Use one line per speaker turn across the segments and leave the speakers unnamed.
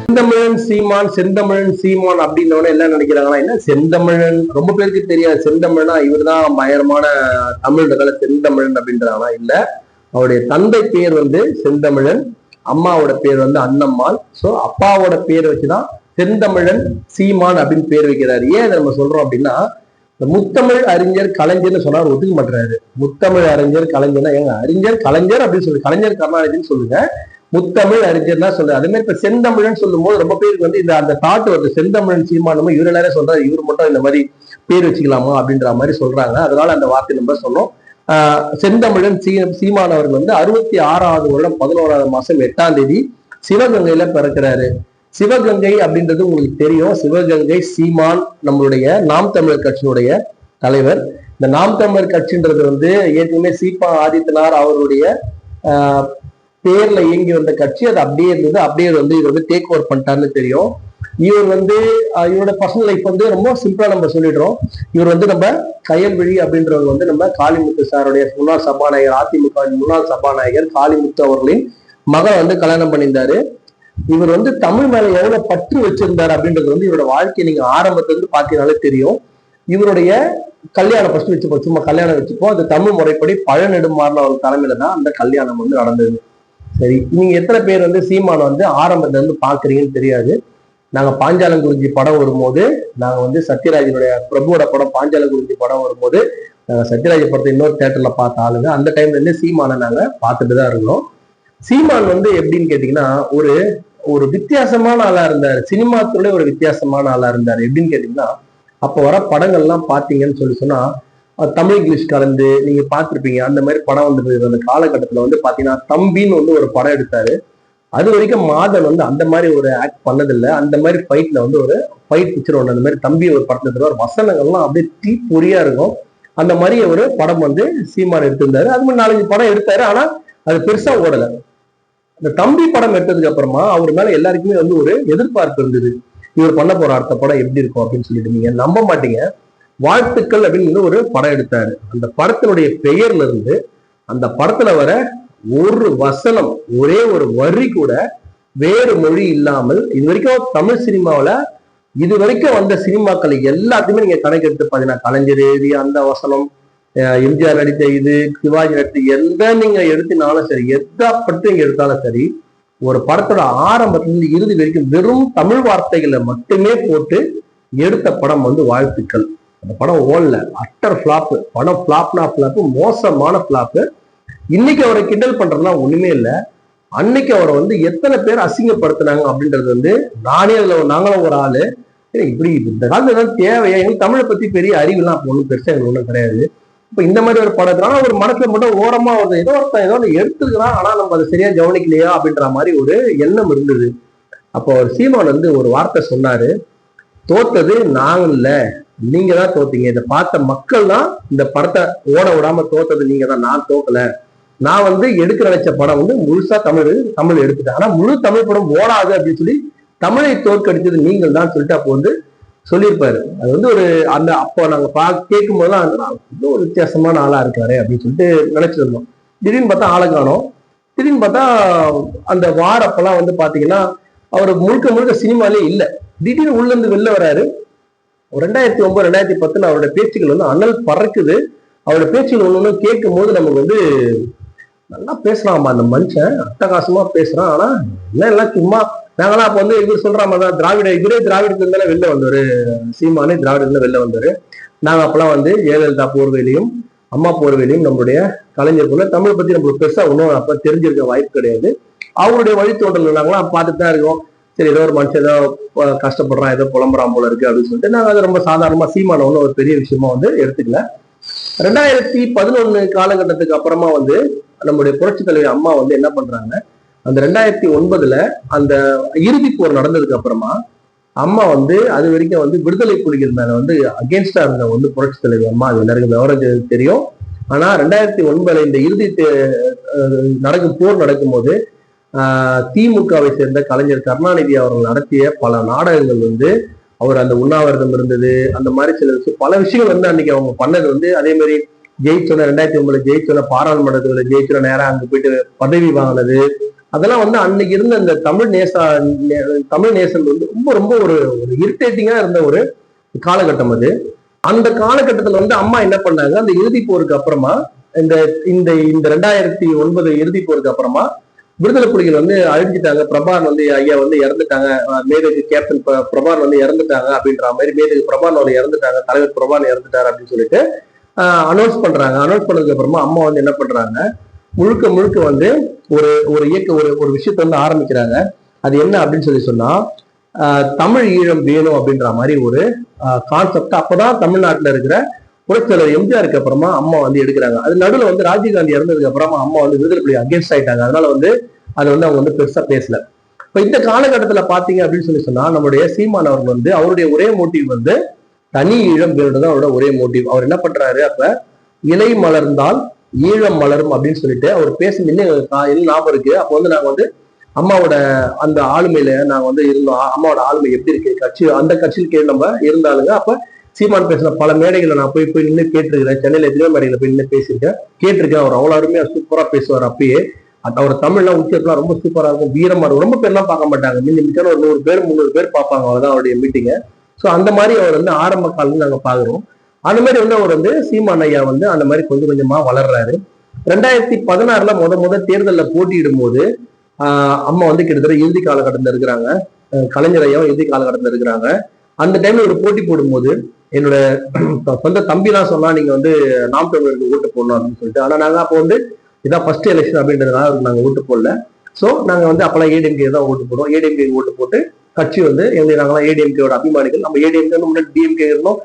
செந்தமிழன் சீமான் செந்தமிழன் சீமான் அப்படின்னோட என்ன நினைக்கிறாங்கன்னா, என்ன செந்தமிழன் ரொம்ப பேருக்கு தெரியாது. செந்தமிழனா இவர் தான் பயங்கரமான தமிழ் செந்தமிழன் அப்படின்றாங்கன்னா இல்ல, அவருடைய தந்தை பேர் வந்து செந்தமிழன், அம்மாவோட பேர் வந்து அன்னம்மாள். சோ அப்பாவோட பேர் வச்சுதான் செந்தமிழன் சீமான் அப்படின்னு பேர் வைக்கிறாரு. ஏன் நம்ம சொல்றோம் அப்படின்னா, முத்தமிழ் அறிஞர் கலைஞர்னு சொன்னா ஒத்துக்க மாட்டாரு. முத்தமிழ் அறிஞர் கலைஞர்னா எங்க அறிஞர் கலைஞர் அப்படின்னு சொல்லு, கலைஞர் கருணாநிதினு சொல்லுங்க, முத்தமிழ் அறிஞர்னா சொல்லு. அதே மாதிரி இப்ப செந்தமிழன் சொல்லும் போது ரொம்ப பேருக்கு வந்து அந்த தாட் வருது, செந்தமிழன் சீமானமும் இவர் எல்லாரும் சொல்றாரு, இவர் மட்டும் இந்த மாதிரி பேர் வச்சுக்கலாமா அப்படின்ற மாதிரி சொல்றாங்க. அதனால அந்த வார்த்தை நம்ம சொன்னோம். செந்தமிழன் சீமான் அவர்கள் வந்து 66வது வருடம் 11வது மாசம் 8ஆம் தேதி சிவகங்கையில பிறக்கிறாரு. சிவகங்கை அப்படின்றது உங்களுக்கு தெரியும். சிவகங்கை சீமான் நம்மளுடைய நாம் தமிழர் கட்சியினுடைய தலைவர். இந்த நாம் தமிழர் கட்சின்றது வந்து ஏற்கனவே சீபா ஆதித்தனார் அவருடைய பேர்ல இயங்கி வந்த கட்சி. அது அப்படியே இருந்தது. அப்படியே வந்து இவர் வந்து டேக் ஓவர் பண்ணிட்டாருன்னு தெரியும். இவர் வந்து இவரோட பர்சனல் லைஃப் வந்து ரொம்ப சிம்பிளா நம்ம சொல்லிடுறோம். இவர் வந்து நம்ம கயல்விழி அப்படின்றவங்க வந்து நம்ம காளிமுத்து சாருடைய முன்னாள் சபாநாயகர், அதிமுக முன்னாள் சபாநாயகர் காளிமுத்து அவர்களின் மகன் வந்து கல்யாணம் பண்ணியிருந்தாரு. இவர் வந்து தமிழ் மேல எவ்வளவு பற்று வச்சிருந்தாரு அப்படின்றது வந்து இவரோட வாழ்க்கையை நீங்க ஆரம்பத்துல இருந்து பாத்தீங்கன்னாலே தெரியும். இவருடைய கல்யாணம் ஃபர்ஸ்ட் வச்சுப்போம், சும்மா கல்யாணம் வச்சுப்போம். அது தமிழ் முறைப்படி பழநெடுமாறன் அவர் தலைமையில தான் அந்த கல்யாணம் வந்து நடந்தது. சரி, நீங்க எத்தனை பேர் வந்து சீமான் வந்து ஆரம்பத்துல இருந்து பாக்குறீங்கன்னு தெரியாது. நாங்க பாஞ்சாலங்குறிஞ்சி படம் வரும்போது, நாங்க வந்து சத்யராஜனுடைய பிரபுவோட படம் பாஞ்சாலங்குறிஞ்சி படம் வரும்போது நாங்க சத்யராஜ படத்தை இன்னொரு தேட்டர்ல பார்த்த ஆளுங்க. அந்த டைம்ல இருந்து சீமானை நாங்க பார்த்துட்டு தான் இருந்தோம். சீமான் வந்து எப்படின்னு கேட்டீங்கன்னா, ஒரு ஒரு வித்தியாசமான ஆளா இருந்தாரு. சினிமா துறையில ஒரு வித்தியாசமான ஆளா இருந்தாரு. எப்படின்னு கேட்டீங்கன்னா, அப்ப வர படங்கள்லாம் பாத்தீங்கன்னு சொன்னா தமிழ் இங்கிலீஷ் கலந்து நீங்க பார்த்திருப்பீங்க. அந்த மாதிரி படம் வந்து அந்த காலகட்டத்துல வந்து பாத்தீங்கன்னா தம்பின்னு வந்து ஒரு படம் எடுத்தாரு. அது வரைக்கும் மாதன் வந்து அந்த மாதிரி ஒரு ஆக்ட் பண்ணதில்லை. அந்த மாதிரி ஃபைட்ல வந்து ஒரு ஃபைட் பிக்சர் ஒன்று, அந்த மாதிரி தம்பி ஒரு படத்துல ஒரு வசனங்கள்லாம் அப்படியே தீ பொறியா இருக்கும். அந்த மாதிரி ஒரு படம் வந்து சீமான் எடுத்திருந்தாரு. அது மாதிரி 4-5 படம் எடுத்தாரு. ஆனா அது பெருசா ஓடல. இந்த தம்பி படம் எடுத்ததுக்கு அப்புறமா அவர் மேல எல்லாருக்குமே வந்து ஒரு எதிர்பார்ப்பு இருந்தது. இவர் பண்ண போற அடுத்த படம் எப்படி இருக்கும் அப்படின்னு சொல்லிட்டு நீங்க நம்ப மாட்டீங்க. வாழ்த்துக்கள் அப்படின்னு ஒரு படம் எடுத்தாரு. அந்த படத்தினுடைய பெயர்ல இருந்து அந்த படத்துல வர ஒரு வசனம், ஒரே ஒரு வரி கூட வேறு மொழி இல்லாமல் இது வரைக்கும் தமிழ் சினிமாவில இது வரைக்கும் வந்த சினிமாக்கள் எல்லாத்தையுமே நீங்க கணக்கெடுத்து பாத்தீங்கன்னா, கலைஞர் எழுதி அந்த வசனம், எம்ஜிஆர் நடித்த இது, சிவாஜி நடித்த எந்த நீங்க எடுத்தினாலும் சரி, எதை பற்றி நீங்க எடுத்தாலும் சரி, ஒரு படத்தோட ஆரம்பத்திலிருந்து இறுதி வரைக்கும் வெறும் தமிழ் வார்த்தைகளை மட்டுமே போட்டு எடுத்த படம் வந்து வாழ்த்துக்கள். அந்த படம் ஓடல, அட்டர் பிளாப். படம் பிளாப்னா பிளாப், மோசமான பிளாப். இன்னைக்கு அவரை கிண்டல் பண்றதுனா ஒண்ணுமே இல்லை. அன்னைக்கு அவரை வந்து எத்தனை பேர் அசிங்கப்படுத்தினாங்க அப்படின்றது வந்து நானே அதுல நாங்களும் ஒரு ஆளு. இப்படி இந்த காலத்துல ஏதாவது தேவையா? எங்களுக்கு தமிழை பத்தி பெரிய அறிவுலாம் அப்போ ஒன்றும் பெருசா எங்களுக்கு ஒன்றும் கிடையாது. இப்ப இந்த மாதிரி ஒரு படத்துனால ஒரு மனசுல மட்டும் ஓரமா வருது, ஏதோ ஒருத்தன் எடுத்துக்கிறான், ஆனா நம்ம அதை சரியா கவனிக்கலையா அப்படின்ற மாதிரி ஒரு எண்ணம் இருந்தது. அப்போ சீமான் வந்து ஒரு வார்த்தை சொன்னாரு, தோத்தது நாங்க இல்ல, நீங்க தான் தோத்தீங்க. இதை பார்த்த மக்கள் தான் இந்த படத்தை ஓட விடாம தோத்தது நீங்க தான், நான் தோக்கல. நான் வந்து எடுக்க நினைச்ச படம் வந்து முழுசா தமிழ் எடுத்துட்டேன். ஆனா முழு தமிழ் படம் ஓடாது அப்படின்னு சொல்லி தமிழை தோற்கடிச்சது நீங்கள் தான் சொல்லிட்டு அப்போ வந்து சொல்லியிருப்பாரு. அது வந்து ஒரு அந்த அப்போ நாங்க கேட்கும் போதுதான் இன்னும் ஒரு வித்தியாசமான ஆளா இருக்காரு அப்படின்னு சொல்லிட்டு நினைச்சிருந்தோம். திடீர்னு பார்த்தா ஆளை காணோம். திடீர்னு பார்த்தா அந்த வாரப்பெல்லாம் வந்து பாத்தீங்கன்னா அவர் முழுக்க சினிமாலே இல்லை. திடீர்னு உள்ள இருந்து வெளில வராரு. 2009 2010 அவருடைய பேச்சுக்கள் வந்து அனல் பறக்குது. அவரோட பேச்சுகள் ஒண்ணு கேட்கும் போது நமக்கு வந்து நல்லா பேசுறாமா அந்த மனுஷன், அட்டகாசமா பேசுறான். ஆனா என்ன எல்லாம் சும்மா நாங்களாம் அப்ப வந்து இவர் சொல்ற மாதிரிதான் திராவிடத்துல இருந்தாலும் வெளில வந்தாரு. சீமானே திராவிடத்துல வெளில வந்தாரு. நாங்க அப்பெல்லாம் வந்து ஜெயலலிதா போர்வையிலையும் அம்மா போர்வையிலையும் நம்மளுடைய கலைஞருக்குள்ள தமிழை பத்தி நம்மளுக்கு பெருசா ஒன்றும் அப்ப தெரிஞ்சிருக்க வாய்ப்பு கிடையாது. அவருடைய வழித்தோன்றல் நாங்களாம் பார்த்துட்டு தான் இருக்கோம். சரி, ஏதோ ஒரு மனுஷன் ஏதோ கஷ்டப்படுறான், ஏதோ புலம்புறான் போல இருக்கு அப்படின்னு சொல்லிட்டு நாங்க அதை ரொம்ப சாதாரணமா சீமான ஒன்றும் ஒரு பெரிய விஷயமா வந்து எடுத்துக்கல. 2011 காலகட்டத்துக்கு அப்புறமா வந்து நம்முடைய புரட்சி தலைவர் அம்மா வந்து என்ன பண்றாங்க, அந்த 2009 அந்த இறுதி போர் நடந்ததுக்கு அப்புறமா அம்மா வந்து அது வரைக்கும் வந்து விடுதலை புலிகள் மேல வந்து அகேன்ஸ்டா இருந்த வந்து புரட்சி தலைவர் அம்மா, அது எல்லாருக்கும் விவரம் தெரியும். ஆனா 2009 இந்த இறுதி போர் நடக்கும்போது திமுகவை சேர்ந்த கலைஞர் கருணாநிதி அவர்கள் நடத்திய பல நாடகங்கள் வந்து அவர் அந்த உண்ணாவிரதம் இருந்தது, அந்த மாதிரி சில பல விஷயங்கள் வந்து அன்னைக்கு அவங்க பண்ணது வந்து அதே மாதிரி ஜெயிச்சோன்னா 2009 ஜெயிச்சோன்னா பாராளுமன்றத்துல ஜெயிச்சோன்னா நேரம் அங்க போயிட்டு பதவி வாங்கினது, அதெல்லாம் வந்து அன்னைக்கு இருந்த அந்த தமிழ் நேசன் வந்து ரொம்ப ரொம்ப ஒரு இரிட்டேட்டிங்கா இருந்த ஒரு காலகட்டம் அது. அந்த காலகட்டத்துல வந்து அம்மா என்ன பண்ணாங்க, அந்த இறுதி போருக்கு அப்புறமா இந்த இந்த இந்த 2009 இறுதி போருக்கு அப்புறமா விடுதலை புலிகள் வந்து அழிஞ்சிட்டாங்க, பிரபான் வந்து ஐயா வந்து இறந்துட்டாங்க, மேதகு கேப்டன் பிரபான் வந்து இறந்துட்டாங்க அப்படின்ற மாதிரி, மேதகு பிரபான் அவர் இறந்துட்டாங்க, தலைவர் பிரபான் இறந்துட்டாரு அப்படின்னு சொல்லிட்டு அனௌன்ஸ் பண்றாங்க. அனௌன்ஸ் பண்ணதுக்கு அப்புறமா அம்மா வந்து என்ன பண்றாங்க, முழுக்க முழுக்க வந்து ஒரு ஒரு இயக்க ஒரு விஷயத்த வந்து ஆரம்பிக்கிறாங்க. அது என்ன அப்படின்னு சொன்னா தமிழ் ஈழம் வேணும் அப்படின்ற மாதிரி ஒரு கான்செப்ட் அப்பதான் தமிழ்நாட்டுல இருக்கிற புரட்சியாளர் எம்ஜிஆருக்கு அப்புறமா அம்மா வந்து எடுக்கிறாங்க. அது நடுவில் வந்து ராஜீவ்காந்தி இறந்ததுக்கு அப்புறமா அம்மா வந்து விடுதலை புலி அகேன்ஸ்ட் ஆயிட்டாங்க. அதனால வந்து அதை வந்து அவங்க வந்து பெருசா பேசல. இப்ப இந்த காலகட்டத்துல பாத்தீங்க அப்படின்னு சொன்னா நம்மளுடைய சீமான் அவர்கள் வந்து அவருடைய ஒரே மோட்டிவ் வந்து தனி ஈழம் வேணும்தான் அவரோட ஒரே மோட்டிவ். அவர் என்ன பண்றாரு, அப்ப இலை மலர்ந்தால் ஈழம் மலரும் அப்படின்னு சொல்லிட்டு அவர் பேசும் என்ன ஞாபகம் இருக்கு. அப்போ வந்து நாங்க வந்து அம்மாவோட அந்த ஆளுமையில நாங்க வந்து இருந்தோம். அம்மாவோட ஆளுமை எப்படி இருக்கு, கட்சி அந்த கட்சிக்கு நம்ம இருந்தாலுங்க. அப்ப சீமான் பேசின பல மேடைகளை நான் போய் நின்று கேட்டிருக்கிறேன். சென்னையில எத்தனையோ மேடைகளை போய் நின்று கேட்டிருக்கேன். அவர் அவ்வளோ அருமையா சூப்பரா பேசுவார். அப்பயே அவர் தமிழ்லாம் உச்சத்தெல்லாம் ரொம்ப சூப்பரா இருக்கும், வீரமா இருக்கும். ரொம்ப பேர்லாம் பார்க்க மாட்டாங்க, மிஞ்சான ஒரு 100 பேர் 300 பேர் பார்ப்பாங்க, அவ்வளவுதான் அவருடைய மீட்டிங்க. ஸோ அந்த மாதிரி அவர் வந்து ஆரம்ப காலம் நாங்க பாக்குறோம். அந்த மாதிரி வந்து அவர் வந்து சீமான் ஐயா வந்து அந்த மாதிரி கொஞ்சம் கொஞ்சமா வளர்றாரு. 2016 முத தேர்தலில் போட்டியிடும் போது அம்மா வந்து கிட்டத்தட்ட இறுதி காலகட்டத்தில் இருக்கிறாங்க, கலைஞர் ஐயாவும் இறுதி காலகட்டத்தில் இருக்கிறாங்க. அந்த டைம்ல ஒரு போட்டி போடும்போது என்னோட சொந்த தம்பிலாம் சொன்னா நீங்க வந்து நாம் தமிழருக்கு ஓட்டு போடணும் அப்படின்னு சொல்லிட்டு. ஆனா நாங்க அப்போ வந்து இதான் ஃபர்ஸ்ட் எலெக்ஷன் அப்படின்றதுனால நாங்க ஓட்டு போடல. ஸோ நாங்க வந்து அப்பெல்லாம் ஏடிஎம்கே தான் ஓட்டு போடுவோம். ஏடிஎம்கே ஓட்டு போட்டு கட்சி வந்து நாங்களாம் ஏடிஎம்கேயோட அபிமானிகள். நம்ம ஏடிஎம்கே முன்னாடி டிஎம்கே இருந்தோம்,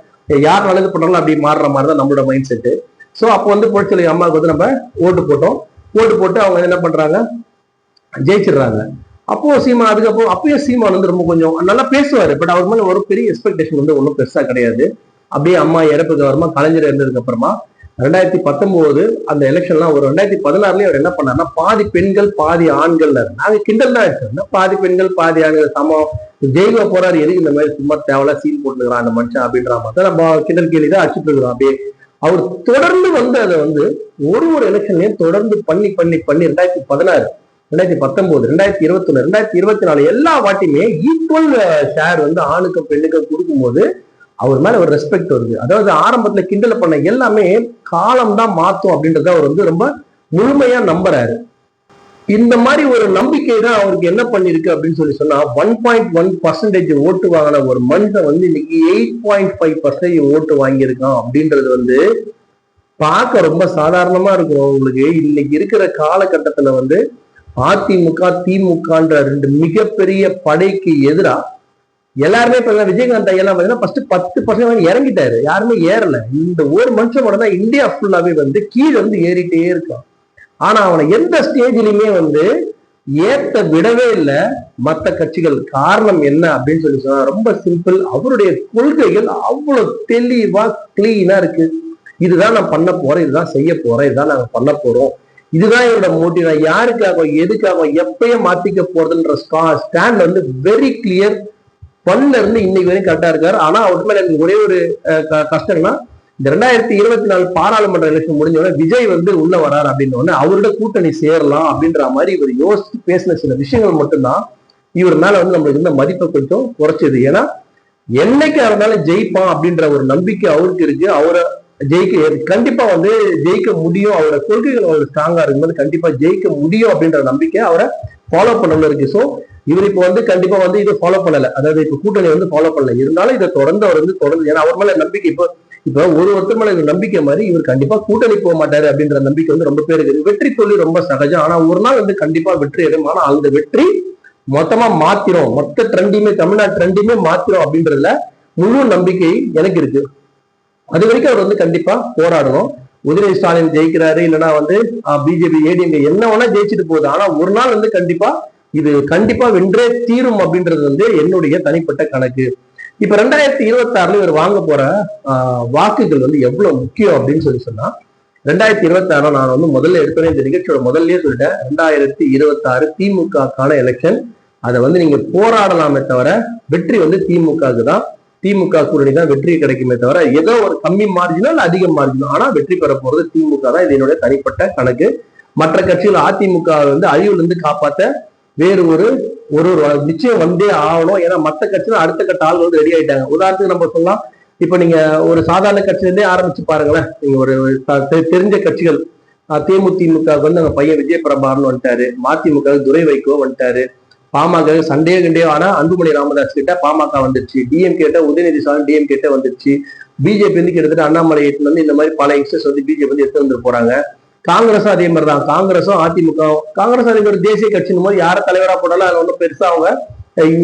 யார் நல்லது பண்ணாலும் அப்படி மாறுற மாதிரி தான் நம்மளோட மைண்ட் செட்டு. ஸோ அப்போ வந்து புரட்சியாளர் அம்மாவுக்கு வந்து நம்ம ஓட்டு போட்டோம். ஓட்டு போட்டு அவங்க என்ன பண்றாங்க, ஜெயிச்சிடுறாங்க. அப்போ சீமான் அதுக்கப்புறம் அப்பயும் சீமான் வந்து ரொம்ப கொஞ்சம் நல்லா பேசுவாரு. பட் அவர் மேல ஒரு பெரிய எக்ஸ்பெக்டேஷன் வந்து ஒன்றும் பெருசா கிடையாது. அப்படியே அம்மா இறப்புக்கு அப்புறமா கலைஞர் இருந்ததுக்கு அப்புறமா 2019 அந்த எலெக்ஷன்லாம் ஒரு 2016 அவர் என்ன பண்ணாருன்னா பாதி பெண்கள் பாதி ஆண்கள், நாங்க கிண்டல் தான் இருக்கோம், பாதி பெண்கள் பாதி ஆண்கள் சமம், ஜெயில போறாரு எதுக்கு இந்த மாதிரி சும்மா தேவையில்ல சீன் போட்டுக்கிறான் அந்த மனுஷன் அப்படின்ற மாதிரி நம்ம கிண்டல் கேள்வி தான் அடிச்சுட்டு இருக்கிறோம். அப்படியே அவர் தொடர்ந்து வந்து அதை வந்து ஒரு எலெக்ஷன்லயும் தொடர்ந்து பண்ணி 2016 2019 2021 2024 எல்லா வாட்டியுமே ஈக்குவல் ஷேர் வந்து ஆணுக்கும் பெண்ணுக்கும் கொடுக்கும்போது அவர் மேல ஒரு ரெஸ்பெக்ட் வருது. அதாவது ஆரம்பத்துல கிண்டல் பண்ண எல்லாமே காலம் தான் மாத்தும் அப்படின்றத அவர் வந்து ரொம்ப முழுமையா நம்புறாரு. இந்த மாதிரி ஒரு நம்பிக்கை தான் அவருக்கு என்ன பண்ணிருக்கு அப்படின்னு சொன்னா 1.1% ஓட்டு வாங்கின ஒரு மனுஷன் வந்து இன்னைக்கு 8.5% ஓட்டு வாங்கியிருக்கான் அப்படின்றது வந்து பார்க்க ரொம்ப சாதாரணமா இருக்கும். உங்களுக்கு இன்னைக்கு இருக்கிற காலகட்டத்துல வந்து அதிமுக திமுகன்ற 2 மிகப்பெரிய படைக்கு எதிரா எல்லாருமே இப்ப விஜயகாந்த் ஐயெல்லாம் பாத்தீங்கன்னா ஃபர்ஸ்ட் 10% இறங்கிட்டாரு, யாருமே ஏறல. இந்த ஒரு மனுஷன் கூட தான் இந்தியா ஃபுல்லாவே வந்து கீழே வந்து ஏறிட்டே இருக்கான். ஆனா அவனை எந்த ஸ்டேஜ்லயுமே வந்து ஏத்த விடவே இல்லை மற்ற கட்சிகள். காரணம் என்ன அப்படின்னு சொன்னா ரொம்ப சிம்பிள், அவருடைய கொள்கைகள் அவ்வளவு தெளிவா கிளீனா இருக்கு. இதுதான் நான் பண்ண போறேன், இதுதான் செய்ய போறேன், இதுதான் நாங்க பண்ண போறோம், இதுதான் என்னோட மோட்டிவ், நான் யாருக்காக எதுக்காக எப்பயும் மாத்திக்க போறதுன்ற ஸ்டாண்ட் வந்து வெரி கிளியர். பண்ணல இருந்து இன்னைக்கு வரைக்கும் கரெக்டா இருக்காரு. ஆனா அவருக்கு மேல எனக்கு ஒரே ஒரு கஷ்டம்னா இந்த 2024 பாராளுமன்ற எலெக்ஷன் முடிஞ்சோடனே விஜய் வந்து உள்ள வராரு அப்படின்னு அவரோட கூட்டணி சேரலாம் அப்படின்ற மாதிரி இவர் யோசிச்சு பேசின சில விஷயங்கள் மட்டும்தான் இவர் மேல வந்து நம்மளுக்கு இருந்த மதிப்பை கொஞ்சம் குறைச்சது. ஏன்னா என்னைக்கு இருந்தாலும் ஜெயிப்பான் அப்படின்ற ஒரு நம்பிக்கை அவருக்கு இருக்கு. அவரை கண்டிப்பா வந்து ஜெயிக்க முடியும், அவரோட கொள்கைகள் அவர் ஸ்ட்ராங்கா இருக்கும்போது கண்டிப்பா ஜெயிக்க முடியும் அப்படின்ற நம்பிக்கை அவரை ஃபாலோ பண்ணணும் இருக்கு. ஸோ இவர் இப்போ வந்து கண்டிப்பா வந்து இதை ஃபாலோ பண்ணல, அதாவது இப்ப கூட்டணி வந்து ஃபாலோ பண்ணல, இருந்தாலும் இதை தொடர்ந்து அவர் வந்து தொடர்ந்து, ஏன்னா அவர் மேல நம்பிக்கை இப்ப ஒருத்தர் மேல நம்பிக்கை மாதிரி இவர் கண்டிப்பா கூட்டணி போக மாட்டாரு அப்படின்ற நம்பிக்கை வந்து ரொம்ப பேருக்கு இருக்கு. வெற்றி சொல்லி ரொம்ப சகஜம், ஆனா ஒரு நாள் வந்து கண்டிப்பா வெற்றி அடையும். ஆனா அந்த வெற்றி மொத்தமா மாத்திரும், மொத்த ட்ரெண்டையுமே தமிழ்நாட்டு ட்ரெண்டையுமே மாத்திரும் அப்படின்றதுல முழு நம்பிக்கை எனக்கு இருக்கு. அது வரைக்கும் அவர் வந்து கண்டிப்பா போராடணும். உதயநிதி ஸ்டாலின் ஜெயிக்கிறாரு இல்லைன்னா வந்து பிஜேபி ஏடிஎம்கே என்ன வேணா ஜெயிச்சுட்டு போகுது, ஆனா ஒரு நாள் வந்து கண்டிப்பா இது கண்டிப்பா வென்றே தீரும் அப்படின்றது வந்து என்னுடைய தனிப்பட்ட கணக்கு. இப்ப 2026 இவர் வாங்க போற வாக்குகள் வந்து எவ்வளவு முக்கியம் அப்படின்னு சொன்னா 2026 நான் வந்து முதல்ல எடுத்தோன்னே இந்த நிகழ்ச்சியோட முதல்லயே சொல்லிட்டேன், 2026 திமுகக்கான எலெக்ஷன். அதை வந்து நீங்க போராடலாமே தவிர வெற்றி வந்து திமுகவுக்கு தான். திமுக கூட்டணி தான் வெற்றி கிடைக்குமே தவிர ஏதோ ஒரு கம்மி மார்ஜினோ இல்ல அதிக மார்ஜினோ, ஆனா வெற்றி பெற போறது திமுக தான். இது என்னுடைய தனிப்பட்ட கணக்கு. மற்ற கட்சிகள் அதிமுக வந்து அழிவுல இருந்து காப்பாத்த வேறு ஒரு ஒரு நிச்சயம் வந்தே ஆகணும். ஏன்னா மற்ற கட்சிகள் அடுத்த கட்ட ஆள் வந்து ரெடி ஆயிட்டாங்க. உதாரணத்துக்கு நம்ம சொல்லலாம், இப்ப நீங்க ஒரு சாதாரண கட்சியில இருந்தே ஆரம்பிச்சு பாருங்களேன். நீங்க ஒரு தெரிஞ்ச கட்சிகள் தேமுதிமுக வந்து அந்த பையன் விஜய் பிரபாகரன் வந்துட்டாரு, மதிமுக துரை வைகோ வந்துட்டாரு, பாமக சண்டே கண்டே ஆனா அன்புமணி ராமதாஸ் கிட்ட பாமக வந்துருச்சு, டிஎம் கேட்ட உதயநிதி ஸ்டாலின் டிஎம் கேட்ட வந்துருச்சு, பிஜேபி வந்து கிட்டத்தட்ட அண்ணாமலை வந்து இந்த மாதிரி பல யங்ஸ்டர்ஸ் வந்து பிஜேபி வந்து எடுத்து வந்து போறாங்க. காங்கிரஸும் அதே மாதிரி தான். காங்கிரஸும் அதிமுக, காங்கிரஸ் அதே மாதிரி தேசிய கட்சியின் போது யார தலைவரா போனாலும் அது ஒன்றும் பெருசா அவங்க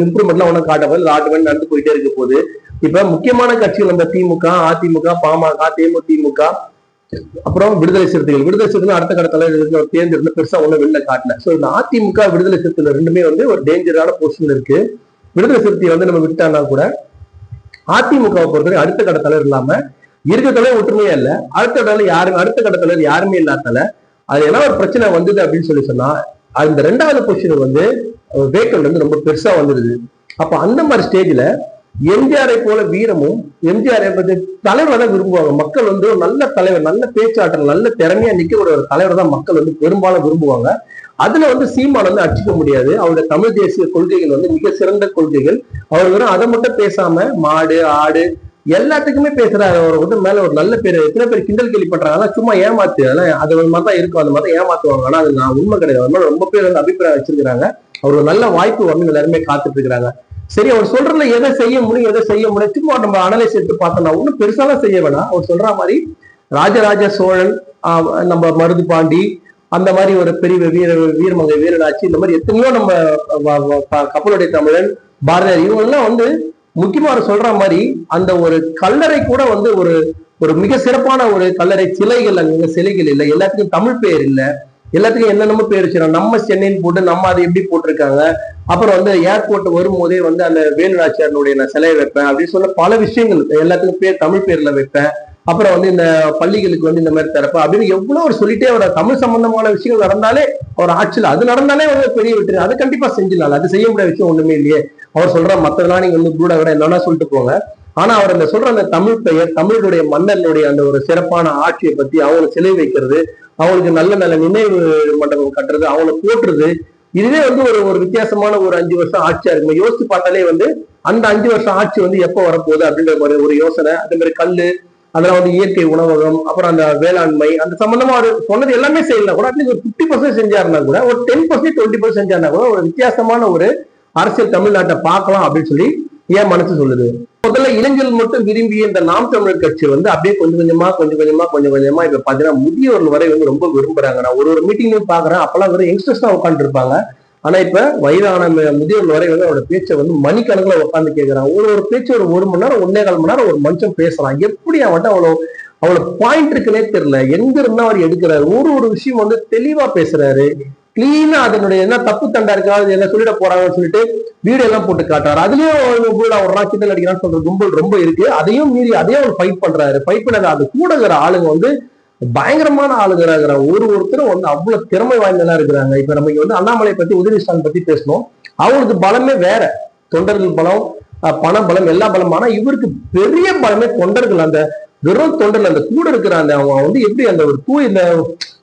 இம்ப்ரூவ்மெண்ட்லாம் ஒன்றும் காட்டப்போது ஆட்டோமேட்டிக் நடந்து போயிட்டே இருக்க போகுது. இப்ப முக்கியமான கட்சிகள் இந்த திமுக, அதிமுக, பாமக, தேமுதிமுக, அப்புறம் விடுதலை சிறுத்தைகள் அடுத்த கட்ட தலைவர் தேர்ந்தெடுத்து பெருசா ஒன்றும் வெளில காட்டல. சோ இந்த அதிமுக விடுதலை சிறுத்தைகள் ரெண்டுமே வந்து ஒரு டேஞ்சரான பொசிஷன் இருக்கு. விடுதலை சிறுத்தையை வந்து நம்ம விட்டானா கூட அதிமுகவை பொறுத்தவரை அடுத்த கட்ட தலைவர் இல்லாம இருக்க தலைவர் ஒற்றுமையா இல்ல, அடுத்த கட்ட தலைவர் யாருமே இல்லாதால அது என்ன ஒரு பிரச்சனை வந்தது அப்படின்னு சொன்னா அந்த ரெண்டாவது பொசிஷன் வந்து வேக்கல் வந்து ரொம்ப பெருசா வந்துடுது. அப்ப அந்த மாதிரி ஸ்டேஜ்ல எம்ஜிஆரை போல வீரமும் எம்ஜிஆர் தலைவர் தான் விரும்புவாங்க மக்கள். வந்து ஒரு நல்ல தலைவர், நல்ல பேச்சாற்றல், நல்ல திறமையா நிக்கக்கூடிய ஒரு தலைவர் தான் மக்கள் வந்து பெரும்பாலும் விரும்புவாங்க. அதுல வந்து சீமான் வந்து அடிச்சுக்க முடியாது. அவருடைய தமிழ் தேசிய கொள்கைகள் வந்து மிக சிறந்த கொள்கைகள். அவர் வெறும் அதை மட்டும் பேசாம மாடு ஆடு எல்லாத்துக்குமே பேசுறாரு. அவர் வந்து மேல ஒரு நல்ல பேர், எத்தனை பேர் கிண்டல் கேள்வி பண்றாங்க, சும்மா ஏமாத்து, அது ஒரு மாதிரி தான் இருக்கும், அந்த மாதிரி ஏமாத்துவாங்க. ஆனா அது நான் உண்மை கிடையாது. ரொம்ப பேர் வந்து அபிப்பிராயம் வச்சிருக்கிறாங்க. அவர் ஒரு நல்ல வாய்ப்பு வரணும் எல்லாருமே காத்துட்டு இருக்கிறாங்க. சரி, அவர் சொல்றதுல எதை செய்ய முடியும் சும்மா நம்ம அனலைஸ் எடுத்து பார்த்தோம்னா ஒன்னும் பெருசாலாம் செய்ய வேணாம். அவர் சொல்ற மாதிரி ராஜராஜ சோழன், நம்ம மருது பாண்டி, அந்த மாதிரி ஒரு பெரிய வீரமங்கை வீரனாட்சி, இந்த மாதிரி எத்தனையோ நம்ம கப்பலுடைய தமிழன், பாரதியார், இவங்கெல்லாம் வந்து முக்கியமா அவர் சொல்ற மாதிரி அந்த ஒரு கல்லறை கூட வந்து ஒரு மிக சிறப்பான ஒரு கல்லறை, சிலைகள், அங்க சிலைகள் இல்லை, எல்லாத்துக்கும் தமிழ் பெயர் இல்லை, எல்லாத்துக்கும் என்னென்னமோ பேர் வச்சிருக்காங்க. நம்ம சென்னைன்னு போட்டு நம்ம அதை எப்படி போட்டிருக்காங்க. அப்புறம் வந்து ஏர்போர்ட் வரும்போதே வந்து அந்த வேலுநாச்சியாரனுடைய நான் சிலையை வைப்பேன் அப்படின்னு சொல்ல பல விஷயங்கள், எல்லாத்துக்கும் பேர் தமிழ் பேர்ல வைப்பேன். அப்புறம் வந்து இந்த பள்ளிகளுக்கு வந்து இந்த மாதிரி தரப்ப அப்படின்னு எவ்வளவு ஒரு சொல்லிட்டே வர தமிழ் சம்பந்தமான விஷயங்கள் நடந்தாலே அவர் ஆட்சியில் அது நடந்தாலே வந்து பெரிய வெற்றி. அது கண்டிப்பா செஞ்சிடலாம், அது செய்ய முடியாத விஷயம் ஒண்ணுமே இல்லையே. அவர் சொல்ற மற்றதெல்லாம் நீங்க வந்து கூட விட என்னன்னா சொல்லிட்டு போங்க. ஆனா அவர் அந்த சொல்ற அந்த தமிழ் பெயர், தமிழுடைய மன்னனுடைய அந்த ஒரு சிறப்பான ஆட்சியை பத்தி அவங்களுக்கு சிலை வைக்கிறது, அவங்களுக்கு நல்ல நல்ல நினைவு மண்டபம் கட்டுறது, அவங்களை போட்டுறது, இதுவே வந்து ஒரு வித்தியாசமான ஒரு 5 வருஷம் ஆட்சியா இருக்கு. யோசிச்சு பார்த்தாலே வந்து அந்த 5 வருஷம் ஆட்சி வந்து எப்போ வரப்போகுது அப்படின்ற மாதிரி ஒரு யோசனை. அதே மாதிரி கல்லு, அதெல்லாம் வந்து இயற்கை உணவகம், அப்புறம் அந்த வேளாண்மை, அந்த சம்பந்தமா அவர் சொன்னது எல்லாமே செய்யலாம் கூட. அட்லீஸ்ட் ஒரு 50% செஞ்சாருன்னா கூட, ஒரு 10% 20% செஞ்சாருன்னா கூட ஒரு வித்தியாசமான ஒரு அரசியல் தமிழ்நாட்டை பார்க்கலாம் அப்படின்னு சொல்லி ஏன் மனசு சொல்லுது. முதல்ல இளைஞர்கள் மட்டும் விரும்பிய இந்த நாம் தமிழர் கட்சி வந்து அப்படியே கொஞ்சம் கொஞ்சமா இப்ப பாத்தீங்கன்னா முதியோர்கள் வரை வந்து ரொம்ப விரும்புறாங்க. நான் ஒரு மீட்டிங்லையும் பாக்குறேன், அப்பெல்லாம் வெறும் யங்ஸ்டர்ஸ் தான் உட்காந்து இருப்பாங்க. ஆனா இப்ப வயதான முதியோர்கள் வரை வந்து அவரோட பேச்சை வந்து மணிக்கணக்கில் உட்காந்து கேட்கிறான். ஒரு பேச்சு ஒரு மணி நேரம் 1.25 மணி நேரம் ஒரு மனுஷன் பேசலாம். எப்படி அவன்கிட்ட அவ்வளவு பாயிண்ட் இருக்குன்னே தெரியல. எங்க இருந்தா அவர் எடுக்கிறாரு, ஒரு விஷயம் வந்து தெளிவா பேசுறாரு, கிளீனா. அதனுடைய என்ன தப்பு தண்டா இருக்காது, என்ன சொல்லிட போறாங்கன்னு சொல்லிட்டு வீடியோ எல்லாம் போட்டு காட்டுறாரு. அதுலயும் ஒரு கிண்டல் அடிக்கிறான்னு சொல்ற கும்பல் ரொம்ப இருக்கு. அதையும் மீறி அதையும் அவர் ஃபைட் பண்றாரு. ஃபைட் பண்ணது அது கூட இருக்கிற ஆளுங்க வந்து பயங்கரமான ஆளுங்கிறாங்க. ஒருத்தரும் வந்து அவ்வளவு திறமை வாய்ந்தனா இருக்கிறாங்க. இப்ப நம்ம வந்து அண்ணாமலை பத்தி, உதயநிதி ஸ்டாலின் பத்தி பேசணும். அவங்களுக்கு பலமே வேற, தொண்டர்கள் பலம், பண பலம், எல்லா பலம். ஆனா இவருக்கு பெரிய பலமே தொண்டர்கள். அந்த வெறும் தொண்டர்கள், அந்த கூட இருக்கிற அந்த அவங்க வந்து எப்படி அந்த ஒரு இந்த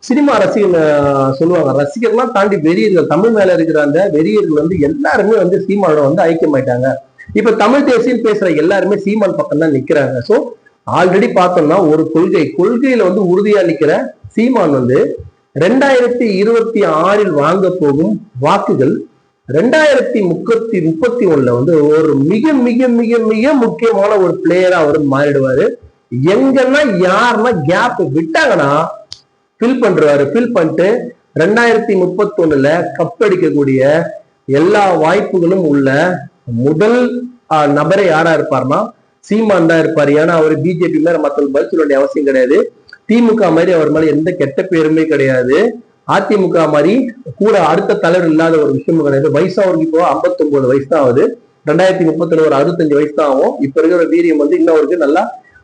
சினிமா ரசிகர்கள் சொல்லுவாங்க, ரசிகர்லாம் தாண்டி வெறியர்கள், தமிழ் மேல இருக்கிற அந்த வெறியர்கள் வந்து எல்லாருமே வந்து சீமானோட வந்து ஐக்கியமாயிட்டாங்க. இப்ப தமிழ் தேசியம் பேசுற எல்லாருமே சீமான் பக்கம் தான் நிக்கிறாங்க. சோ ஆல்ரெடி பார்த்தோம்னா ஒரு கொள்கையில வந்து உறுதியா நிக்கிற சீமான் வந்து 2026 வாங்க போகும் வாக்குகள் 2031 வந்து ஒரு மிக மிக மிக மிக முக்கியமான ஒரு பிளேயரா அவர் மாறிடுவாரு. எங்கன்னா யாருன்னா கேப் விட்டாங்கன்னா ஃபில் பண்றாரு. ஃபில் பண்ணிட்டு 2031 கப் அடிக்கக்கூடிய எல்லா வாய்ப்புகளும் உள்ள முதல் நபரை யாரா இருப்பார்னா சீமான் தான் இருப்பாரு. ஏன்னா அவர் பிஜேபி மேல மற்றவங்க பதில் சொல்ல வேண்டிய அவசியம் கிடையாது. திமுக மாதிரி அவர் மேல எந்த கெட்ட பேருமே கிடையாது. அதிமுக மாதிரி கூட அடுத்த தலைவர் இல்லாத ஒரு விஷயமும் கிடையாது. வயசு அவருக்கு இப்போ 59 வயசு தான் ஆகுது. 2030 ஒரு 65 வயசு தான் ஆகும். இப்ப இருக்கிற வீரியம் வந்து இன்னும் அவருக்கு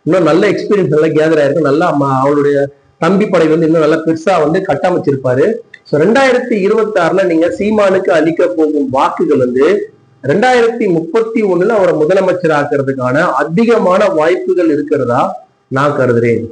இன்னும் நல்ல எக்ஸ்பீரியன்ஸ் நல்லா கேதர் ஆயிருக்கு. நல்லா அவருடைய தம்பி படை வந்து இன்னும் நல்லா பெருசா வந்து கட்டமைச்சிருப்பாரு. 2026 நீங்க சீமானுக்கு அளிக்க போகும் வாக்குகள் வந்து 2031 அவரை முதலமைச்சர் ஆக்குறதுக்கான அதிகமான வாய்ப்புகள் இருக்கிறதா நான் கருதுறேன்.